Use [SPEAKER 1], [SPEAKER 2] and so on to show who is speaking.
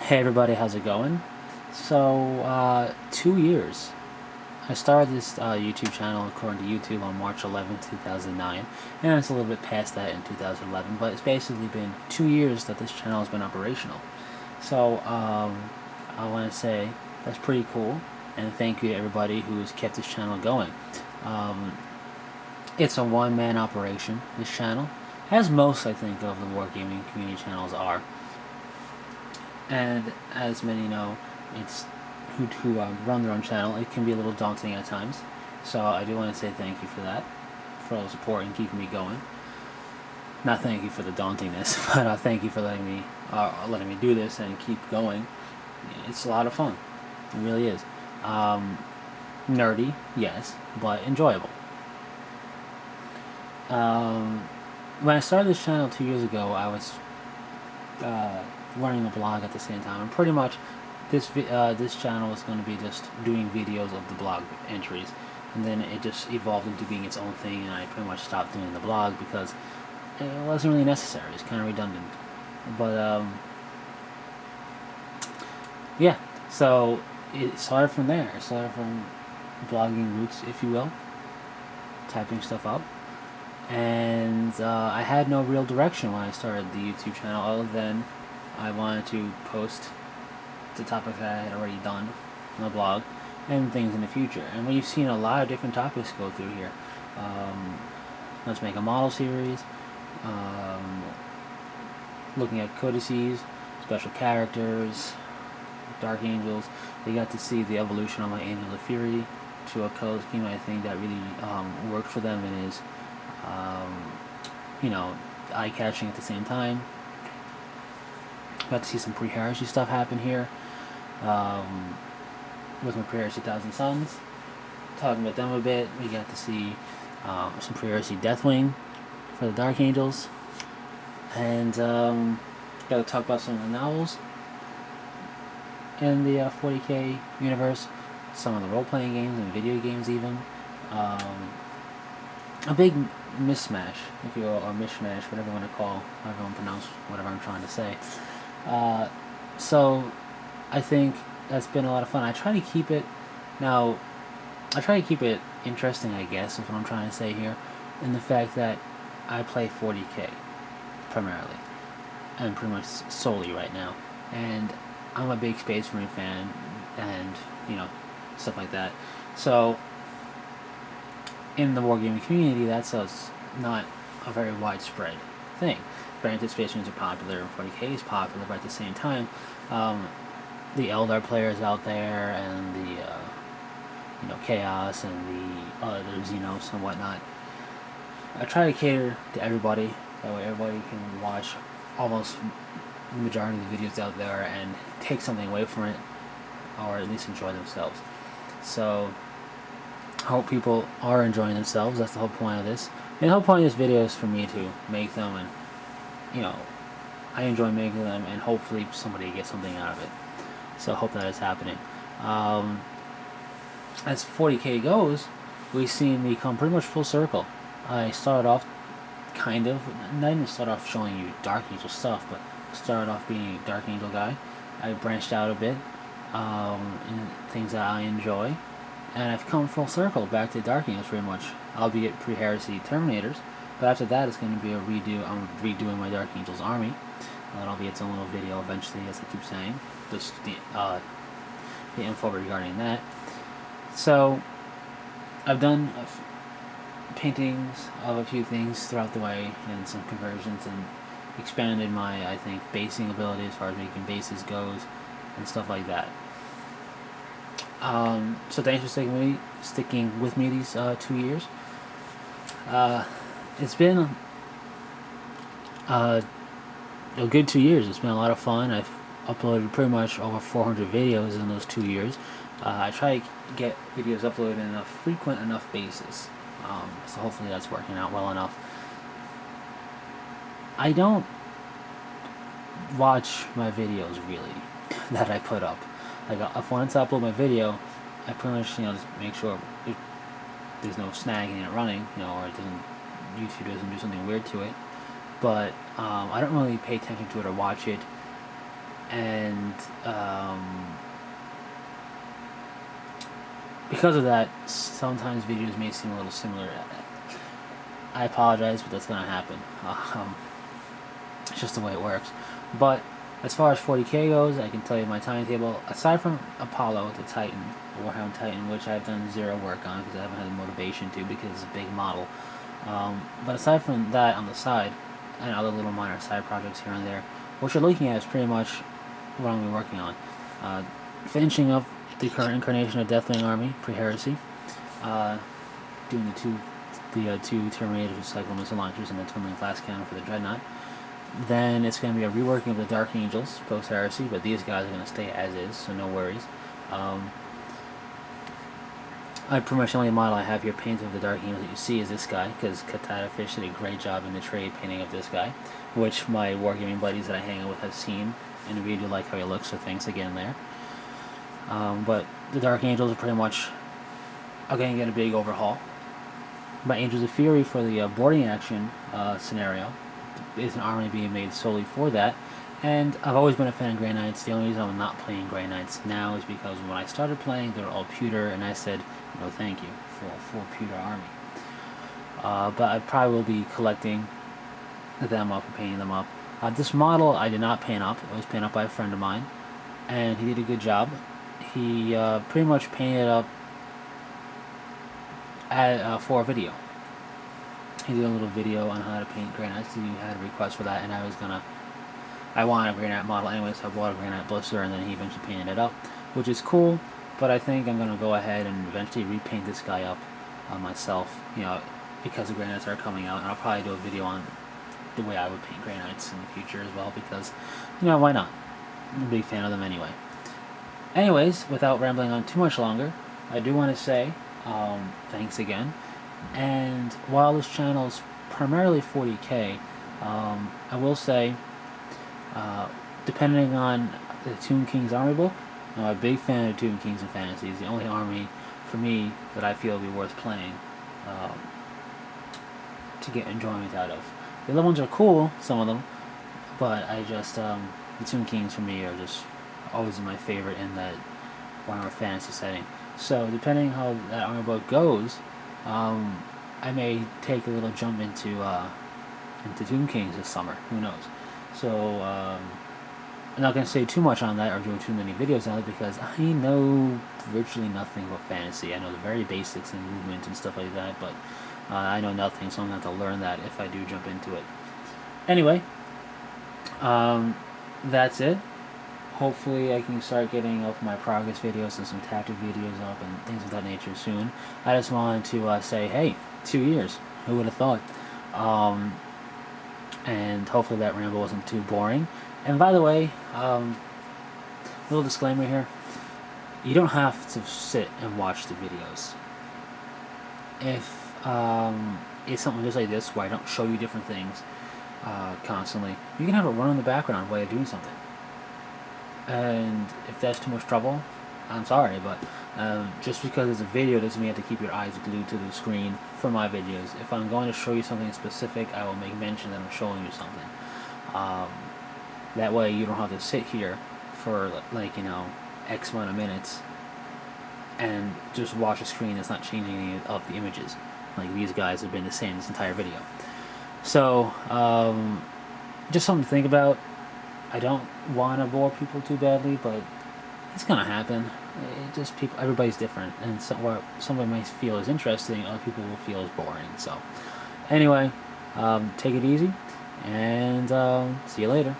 [SPEAKER 1] Hey everybody, how's it going? So, 2 years. I started this YouTube channel according to YouTube on March 11th, 2009, and it's a little bit past that in 2011, but it's basically been 2 years that this channel has been operational. So, I want to say that's pretty cool, and thank you to everybody who's kept this channel going. Um, it's a one-man operation, this channel, as most, I think, of the wargaming community channels are. And as many know, it's who run their own channel. It can be a little daunting at times. So I do want to say thank you for that, for all the support and keeping me going. Not thank you for the dauntingness, but thank you for letting me do this and keep going. It's a lot of fun. It really is. Nerdy, yes, but enjoyable. When I started this channel 2 years ago, I was running a blog at the same time, and pretty much this channel is going to be just doing videos of the blog entries, and then it just evolved into being its own thing, and I pretty much stopped doing the blog because it wasn't really necessary. It's kind of redundant, but yeah. So it started from there. It started from blogging roots, if you will, typing stuff up, and I had no real direction when I started the YouTube channel other than I wanted to post the topics that I had already done on the blog and things in the future. And we've seen a lot of different topics go through here. Let's make a model series, looking at codices, special characters, Dark Angels. They got to see the evolution of my Angel of Fury to a color scheme I think that really worked for them and is, eye-catching at the same time. Got to see some pre-heresy stuff happen here with my pre-heresy Thousand Suns. Talking about them a bit. We got to see some pre-heresy Deathwing for the Dark Angels. And got to talk about some of the novels in the 40k universe. Some of the role-playing games and video games even. A big mismatch, if you will, or mishmash, whatever you want to call, however you want to pronounce whatever I'm trying to say. So I think that's been a lot of fun. I try to keep it interesting, I guess, is what I'm trying to say here, in the fact that I play 40k primarily and pretty much solely right now, and I'm a big Space Marine fan and stuff like that. So in the wargaming community, that's not a very widespread thing. Granted, Space Marines are popular and 40k is popular, but at the same time, the Eldar players out there and the Chaos and the other Xenos and whatnot, I try to cater to everybody. That way everybody can watch almost the majority of the videos out there and take something away from it, or at least enjoy themselves. So I hope people are enjoying themselves. That's the whole point of this. And the whole point of this video is for me to make them, and I enjoy making them, and hopefully somebody gets something out of it. So I hope that is happening. As 40k goes, we've seen me come pretty much full circle. I started off not even start off showing you Dark Angel stuff, but started off being a Dark Angel guy. I branched out a bit in things that I enjoy, and I've come full circle back to Dark Angels pretty much, albeit pre-heresy Terminators. But after that, it's going to be a redo. I'm redoing my Dark Angels army. That'll be its own little video eventually, as I keep saying. Just the info regarding that. So I've done paintings of a few things throughout the way, and some conversions, and expanded my, I think, basing ability as far as making bases goes, and stuff like that. So thanks for sticking with me these 2 years. It's been a good 2 years. It's been a lot of fun. I've uploaded pretty much over 400 videos in those 2 years. I try to get videos uploaded in a frequent enough basis, so hopefully that's working out well enough. I don't watch my videos really that I put up. Like, if I wanted to upload my video, I pretty much just make sure there's no snagging it running, or YouTube doesn't do something weird to it. But I don't really pay attention to it or watch it and because of that, sometimes videos may seem a little similar. I apologize, but that's gonna happen. It's just the way it works. But as far as 40k goes, I can tell you my timetable. Aside from Apollo, the Titan, Warhound Titan, which I've done zero work on because I haven't had the motivation to, because it's a big model. But aside from that on the side, and other little minor side projects here and there, what you're looking at is pretty much what I'm going to be working on. Finishing up the current incarnation of Deathwing Army, pre-heresy. Doing the two Terminator cycle missile launchers and the twin glass cannon for the Dreadnought. Then it's going to be a reworking of the Dark Angels post-heresy, but these guys are going to stay as is, so no worries. I pretty much the only model I have here painted of the Dark Angels that you see is this guy, because Katana Fish did a great job in the trade painting of this guy, which my wargaming buddies that I hang out with have seen, and really do like how he looks, so thanks again there. But the Dark Angels are pretty much going to get a big overhaul. My Angels of Fury for the boarding action scenario is an army being made solely for that, and I've always been a fan of Grey Knights. The only reason I'm not playing Grey Knights now is because when I started playing, they were all pewter, and I said, no thank you for a full pewter army. But I probably will be collecting them up and painting them up. This model I did not paint up. It was painted up by a friend of mine, and he did a good job. He pretty much painted up for a video. He did a little video on how to paint Grey Knights. He had a request for that, and I wanted a Grey Knight model anyway, so I bought a Grey Knight blister, and then he eventually painted it up, which is cool. But I think I'm going to go ahead and eventually repaint this guy up myself, because the Grey Knights are coming out, and I'll probably do a video on the way I would paint Grey Knights in the future as well, because, why not? I'm a big fan of them anyway. Anyways, without rambling on too much longer, I do want to say thanks again. And while this channel is primarily 40k, I will say, depending on the Tomb King's army book, I'm a big fan of Tomb Kings and Fantasy. It's the only army for me that I feel would be worth playing to get enjoyment out of. The other ones are cool, some of them, but I just the Tomb Kings for me are just always my favorite in that Warhammer Fantasy setting. So depending how that army book goes, I may take a little jump into Tomb Kings this summer. Who knows? So I'm not going to say too much on that or do too many videos on it because I know virtually nothing about fantasy. I know the very basics and movement and stuff like that, but I know nothing, so I'm going to have to learn that if I do jump into it. Anyway, that's it. Hopefully I can start getting up my progress videos and some tactic videos up and things of that nature soon. I just wanted to say, hey, 2 years. Who would have thought? And hopefully that ramble wasn't too boring. And by the way, little disclaimer here. You don't have to sit and watch the videos. If it's something just like this where I don't show you different things constantly, you can have it run in the background while you're doing something. And if that's too much trouble, I'm sorry, but just because it's a video doesn't mean you have to keep your eyes glued to the screen for my videos. If I'm going to show you something specific, I will make mention that I'm showing you something. That way you don't have to sit here for X amount of minutes and just watch a screen that's not changing any of the images. Like these guys have been the same this entire video. So, just something to think about. I don't want to bore people too badly, but it's gonna happen. It just everybody's different, and so what somebody might feel is interesting, other people will feel is boring. So, anyway, take it easy, and see you later.